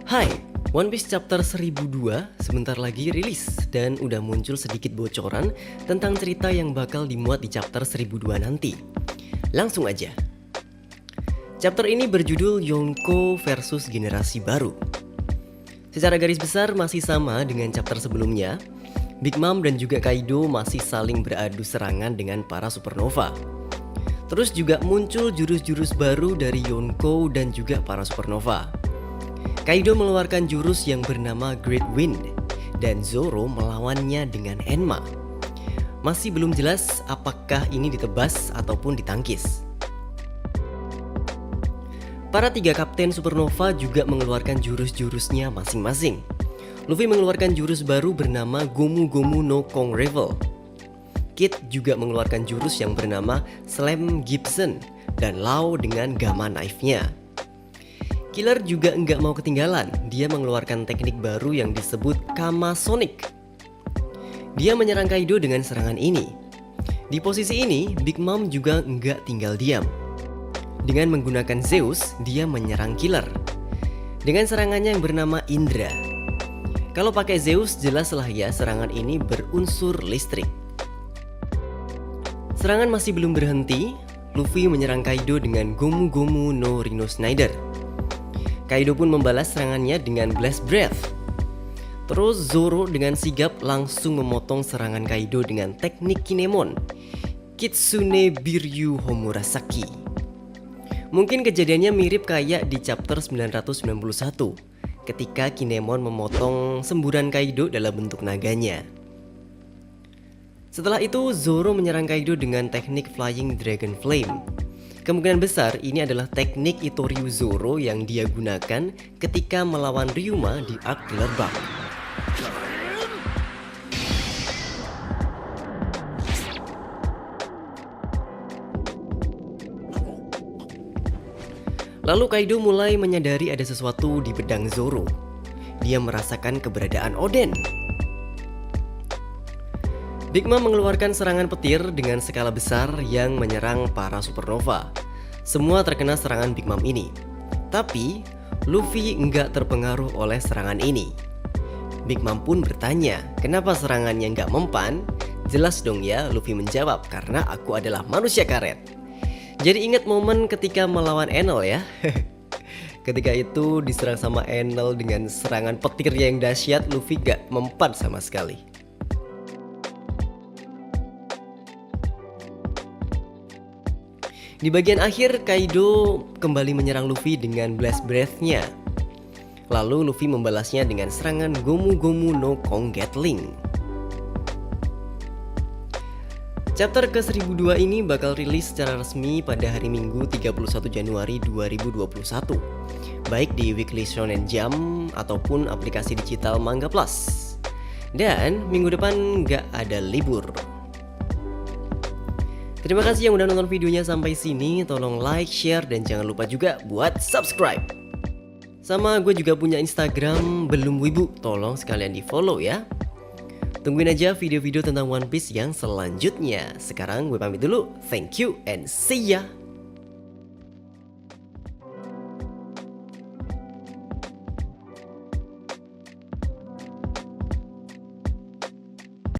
Hai, One Piece Chapter 1002 sebentar lagi rilis dan udah muncul sedikit bocoran tentang cerita yang bakal dimuat di Chapter 1002 nanti. Langsung aja. Chapter ini berjudul Yonko versus Generasi Baru. Secara garis besar masih sama dengan chapter sebelumnya. Big Mom dan juga Kaido masih saling beradu serangan dengan para supernova. Terus juga muncul jurus-jurus baru dari Yonko dan juga para supernova. Kaido mengeluarkan jurus yang bernama Great Wind dan Zoro melawannya dengan Enma. Masih belum jelas apakah ini ditebas ataupun ditangkis. Para tiga kapten supernova juga mengeluarkan jurus-jurusnya masing-masing. Luffy mengeluarkan jurus baru bernama Gomu Gomu no Kong Revel. Kid juga mengeluarkan jurus yang bernama Slam Gibson dan Lau dengan Gamma Knife-nya. Killer juga nggak mau ketinggalan, dia mengeluarkan teknik baru yang disebut Kama Sonic. Dia menyerang Kaido dengan serangan ini. Di posisi ini, Big Mom juga nggak tinggal diam. Dengan menggunakan Zeus, dia menyerang Killer dengan serangannya yang bernama Indra. Kalau pakai Zeus, jelaslah ya serangan ini berunsur listrik. Serangan masih belum berhenti, Luffy menyerang Kaido dengan Gomu Gomu no Rhino Snider. Kaido pun membalas serangannya dengan Blast Breath. Terus Zoro dengan sigap langsung memotong serangan Kaido dengan teknik Kinemon, Kitsune Biryu Homurasaki. Mungkin kejadiannya mirip kayak di chapter 991 ketika Kinemon memotong semburan Kaido dalam bentuk naganya. Setelah itu Zoro menyerang Kaido dengan teknik Flying Dragon Flame. Kemungkinan besar ini adalah teknik Itoryu Zoro yang dia gunakan ketika melawan Ryuma di arc Killer Bug. Lalu Kaido mulai menyadari ada sesuatu di pedang Zoro. Dia merasakan keberadaan Oden. Big Mom mengeluarkan serangan petir dengan skala besar yang menyerang para supernova. Semua terkena serangan Big Mom ini. Tapi Luffy nggak terpengaruh oleh serangan ini. Big Mom pun bertanya, kenapa serangannya nggak mempan? Jelas dong ya, Luffy menjawab, karena aku adalah manusia karet. Jadi ingat momen ketika melawan Enel ya. Ketika itu diserang sama Enel dengan serangan petir yang dahsyat, Luffy gak mempan sama sekali. Di bagian akhir, Kaido kembali menyerang Luffy dengan Blast Breath-nya. Lalu Luffy membalasnya dengan serangan Gomu Gomu no Kong Gatling. Chapter ke-1002 ini bakal rilis secara resmi pada hari Minggu 31 Januari 2021, baik di Weekly Shonen Jump ataupun aplikasi digital Manga Plus. Dan minggu depan nggak ada libur. Terima kasih yang udah nonton videonya sampai sini. Tolong like, share, dan jangan lupa juga buat subscribe. Sama gue juga punya Instagram Belum Wibu, tolong sekalian di follow ya. Tungguin aja video-video tentang One Piece yang selanjutnya. Sekarang gue pamit dulu. Thank you and see ya.